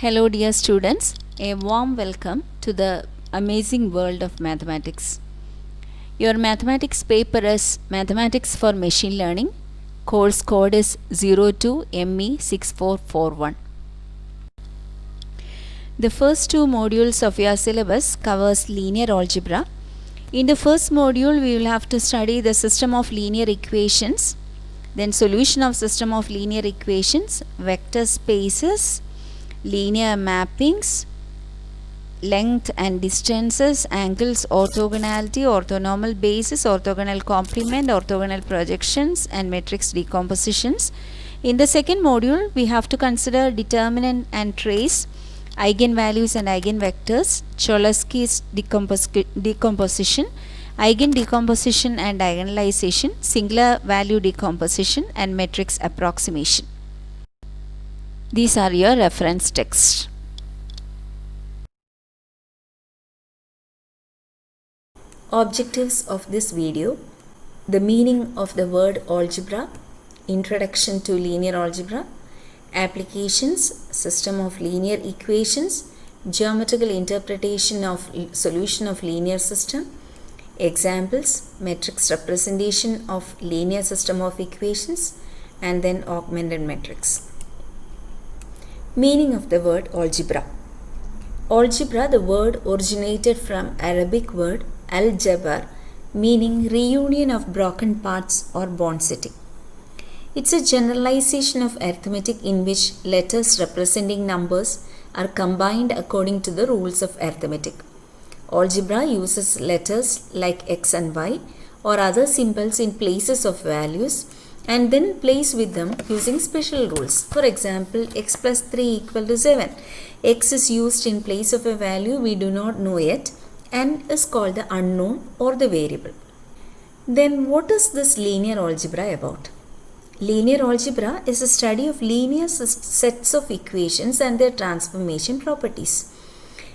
Hello, dear students. A warm welcome to the amazing world of mathematics. Your mathematics paper is Mathematics for Machine Learning. Course code is 02ME6441. The first two modules of your syllabus covers linear algebra. In the first module, we will have to study the system of linear equations, then solution of system of linear equations, vector spaces, linear mappings, length and distances, angles, orthogonality, orthonormal basis, orthogonal complement, orthogonal projections, and matrix decompositions. In the second module, we have to consider determinant and trace, eigenvalues and eigenvectors, Cholesky's decomposition, eigendecomposition and eigenization, singular value decomposition, and matrix approximation. These are your reference texts. Objectives of this video: the meaning of the word algebra, introduction to linear algebra, applications, system of linear equations, geometrical interpretation of solution of linear system, examples, matrix representation of linear system of equations, and then augmented matrix. Meaning of the word algebra. Algebra, the word originated from Arabic word al-jabar, meaning reunion of broken parts or bond setting. It's a generalization of arithmetic in which letters representing numbers are combined according to the rules of arithmetic. Algebra uses letters like x and y or other symbols in places of values and then plays with them using special rules. For example, x plus 3 equal to 7. X is used in place of a value we do not know yet and is called the unknown or the variable. Then what is this linear algebra about? Linear algebra is a study of linear sets of equations and their transformation properties.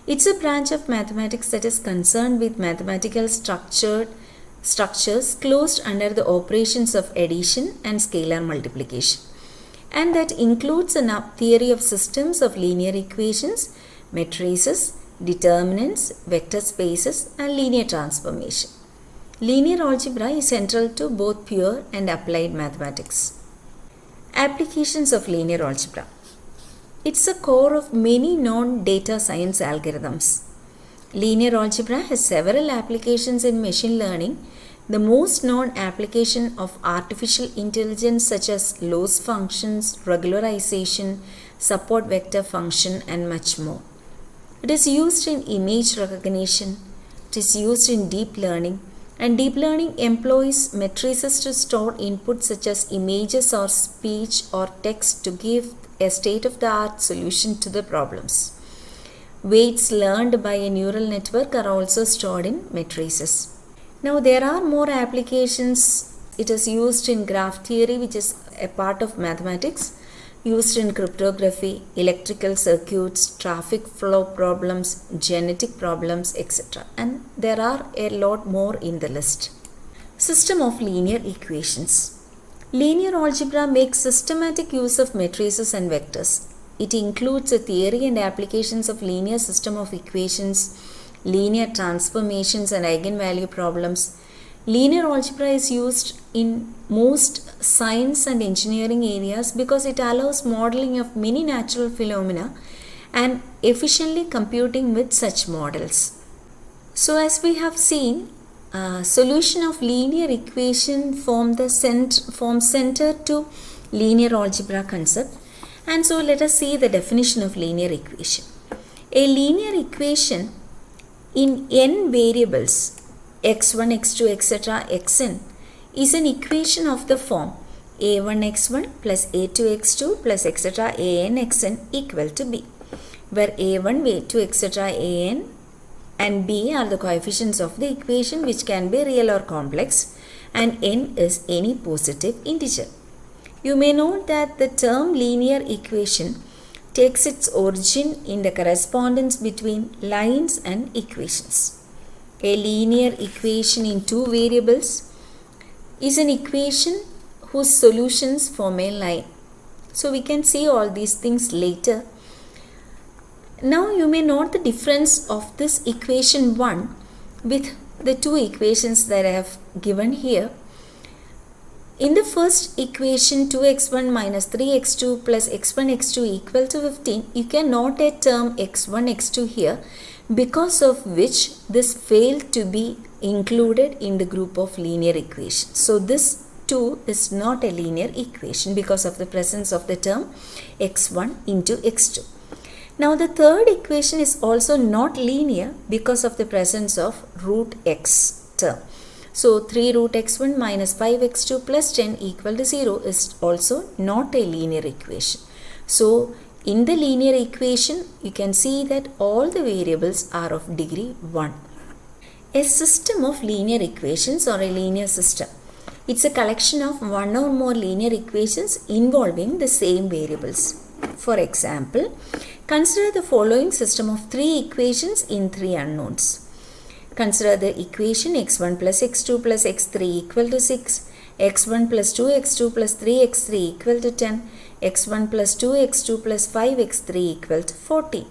It's a branch of mathematics that is concerned with mathematical structures closed under the operations of addition and scalar multiplication, and that includes a theory of systems of linear equations, matrices, determinants, vector spaces, and linear transformation. Linear algebra is central to both pure and applied mathematics. Applications of linear algebra. It's the core of many non-data science algorithms. Linear algebra has several applications in machine learning, the most known application of artificial intelligence such as loss functions, regularization, support vector function, and much more. It is used in image recognition, it is used in deep learning, and deep learning employs matrices to store inputs such as images or speech or text to give a state-of-the-art solution to the problems. Weights learned by a neural network are also stored in matrices. Now there are more applications. It is used in graph theory, which is a part of mathematics, used in cryptography, electrical circuits, traffic flow problems, genetic problems, etc. And there are a lot more in the list. System of linear equations. Linear algebra makes systematic use of matrices and vectors. It includes a theory and applications of linear system of equations, linear transformations and eigenvalue problems. Linear algebra is used in most science and engineering areas because it allows modeling of many natural phenomena and efficiently computing with such models. So as we have seen, solution of linear equation form center to linear algebra concept. And so let us see the definition of linear equation. A linear equation in n variables, x1, x2, etc., xn, is an equation of the form a1 x1 plus a2 x2 plus etc. an xn equal to b, where a1, a2, etc., an and b are the coefficients of the equation which can be real or complex, and n is any positive integer. You may note that the term linear equation takes its origin in the correspondence between lines and equations. A linear equation in two variables is an equation whose solutions form a line. So we can see all these things later. Now you may note the difference of this equation 1 with the two equations that I have given here. In the first equation 2x1 minus 3x2 plus x1 x2 equal to 15, you can note a term x1 x2 here, because of which this failed to be included in the group of linear equations. So this 2 is not a linear equation because of the presence of the term x1 into x2. Now the third equation is also not linear because of the presence of root x term. So 3 root x1 minus 5x2 plus 10 equal to 0 is also not a linear equation. So in the linear equation, you can see that all the variables are of degree 1. A system of linear equations or a linear system. It's a collection of one or more linear equations involving the same variables. For example, consider the following system of 3 equations in 3 unknowns. Consider the equation x1 plus x2 plus x3 equal to 6, x1 plus 2x2 plus 3x3 equal to 10, x1 plus 2x2 plus 5x3 equal to 40.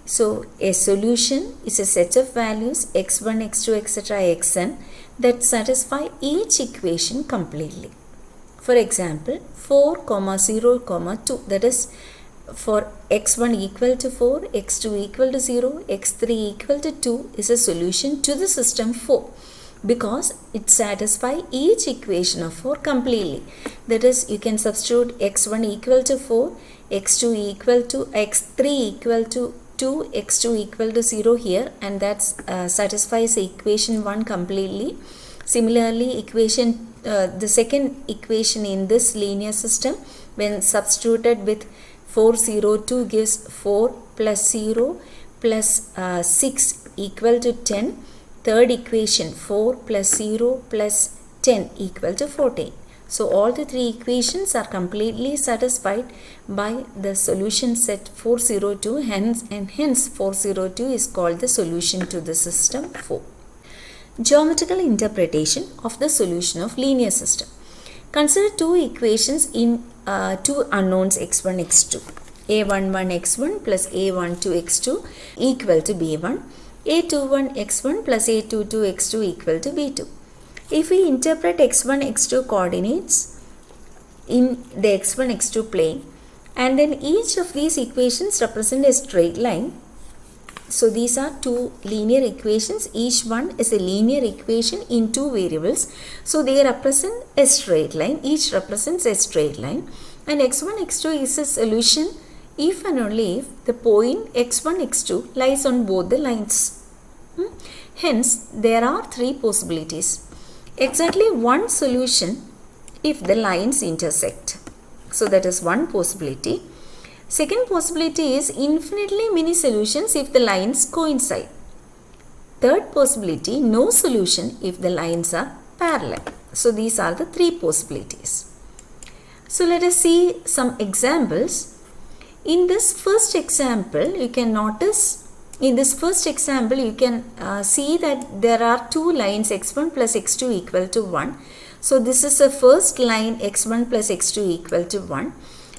So a solution is a set of values x1, x2, etc. xn that satisfy each equation completely. For example, 4, 0, 2, that is for x1 equal to 4, x2 equal to 0, x3 equal to 2 is a solution to the system 4 because it satisfies each equation of 4 completely. That is, you can substitute x1 equal to 4, x2 equal to, x3 equal to 2, x2 equal to 0 here, and that satisfies equation 1 completely. Similarly, the second equation in this linear system, when substituted with 4, 0, 2 gives 4 plus 0 plus 6 equal to 10. Third equation 4 plus 0 plus 10 equal to 14. So all the 3 equations are completely satisfied by the solution set 402, hence 402 is called the solution to the system 4. Geometrical interpretation of the solution of linear system. Consider 2 equations in 2 unknowns x1, x2. a11 x1 plus a12 x2 equal to b1. a21 x1 plus a22 x2 equal to b2. If we interpret x1, x2 coordinates in the x1, x2 plane, and then each of these equations represent a straight line. So these are 2 linear equations. Each one is a linear equation in 2 variables. So they represent a straight line. Each represents a straight line. And x1, x2 is a solution if and only if the point x1, x2 lies on both the lines. Hence, there are 3 possibilities. Exactly one solution if the lines intersect. So that is one possibility. Second possibility is infinitely many solutions if the lines coincide. Third possibility, no solution if the lines are parallel. So these are the 3 possibilities. So let us see some examples. In this first example, you can notice, see that there are 2 lines x1 plus x2 equal to 1. So this is the first line x1 plus x2 equal to 1.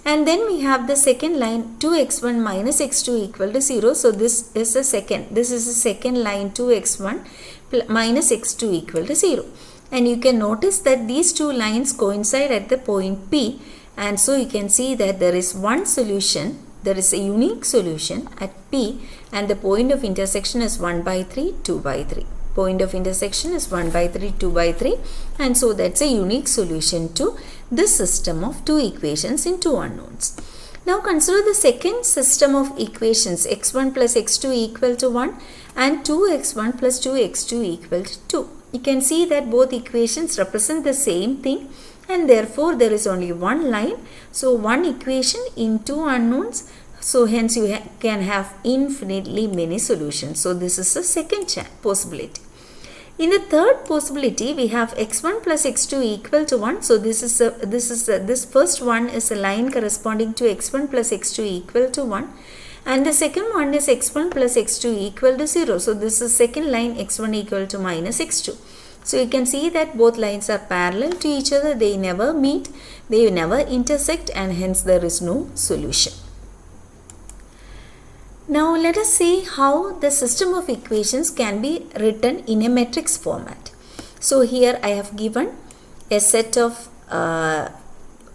And then we have the second line 2x1 minus x2 equal to 0. So this is the second line 2x1 minus x2 equal to 0. And you can notice that these 2 lines coincide at the point P. And so you can see that there is one solution, there is a unique solution at P, and the point of intersection is 1 by 3, 2 by 3. Point of intersection is 1 by 3, 2 by 3, and so that's a unique solution to this system of 2 equations in 2 unknowns. Now consider the second system of equations x1 plus x2 equal to 1 and 2x1 plus 2x2 equal to 2. You can see that both equations represent the same thing, and therefore there is only one line. So one equation in 2 unknowns. So hence you can have infinitely many solutions. So this is the second possibility. In the third possibility, we have x1 plus x2 equal to 1. So this first one is a line corresponding to x1 plus x2 equal to 1. And the second one is x1 plus x2 equal to 0. So this is second line x1 equal to minus x2. So you can see that both lines are parallel to each other. They never meet, they never intersect, and hence there is no solution. Now let us see how the system of equations can be written in a matrix format. So here I have given a set of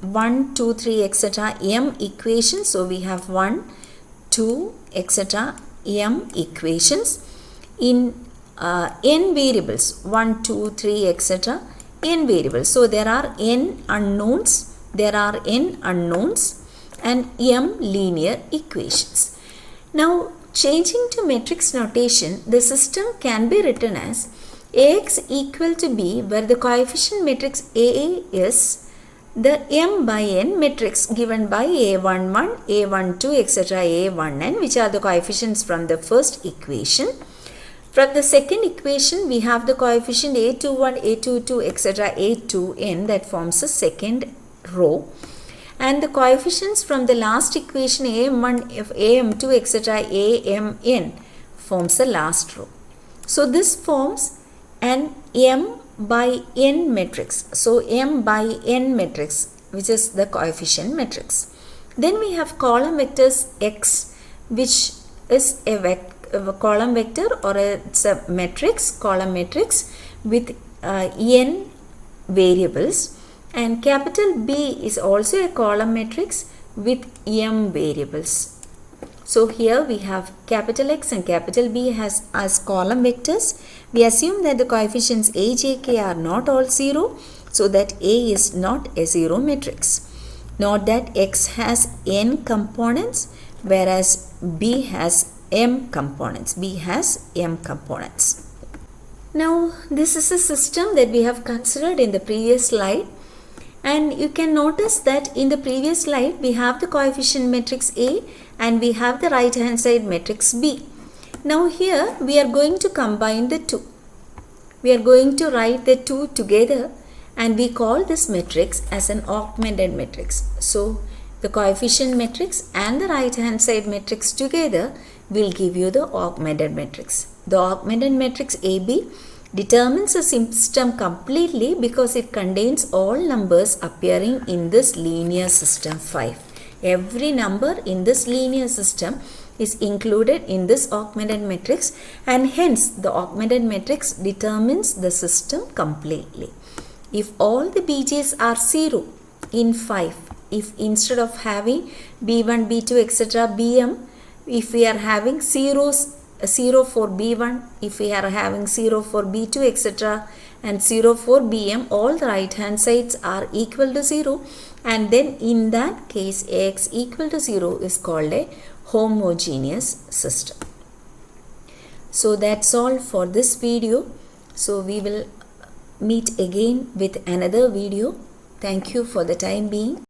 1, 2, 3, etc. m equations. So we have 1, 2, etc. m equations in n variables, 1, 2, 3, etc. n variables. So there are n unknowns, and m linear equations. Now changing to matrix notation, the system can be written as Ax equal to B, where the coefficient matrix A is the m by n matrix given by A11, A12, etc. A1n, which are the coefficients from the first equation. From the second equation, we have the coefficient A21, A22, etc. A2n that forms the second row. And the coefficients from the last equation am1, am2, etc. amn forms the last row. So this forms an m by n matrix. So m by n matrix, which is the coefficient matrix. Then we have column vectors x, which is a column vector, or it's a matrix, column matrix with n variables. And capital B is also a column matrix with m variables. So here we have capital X and capital B as column vectors. We assume that the coefficients A, J, K are not all 0, so that A is not a 0 matrix. Note that X has n components, whereas B has m components. Now this is a system that we have considered in the previous slide. And you can notice that in the previous slide we have the coefficient matrix A and we have the right hand side matrix B. Now here we are going to combine the two. We are going to write the two together, and we call this matrix as an augmented matrix. So the coefficient matrix and the right hand side matrix together will give you the augmented matrix. The augmented matrix AB determines a system completely because it contains all numbers appearing in this linear system 5. Every number in this linear system is included in this augmented matrix, and hence the augmented matrix determines the system completely. If all the BJs are 0 in 5, if instead of having B1, B2, etc. Bm, if we are having 0 for B1, if we are having 0 for B2, etc. and 0 for Bm, all the right hand sides are equal to 0, and then in that case Ax equal to 0 is called a homogeneous system. So that's all for this video. So we will meet again with another video. Thank you for the time being.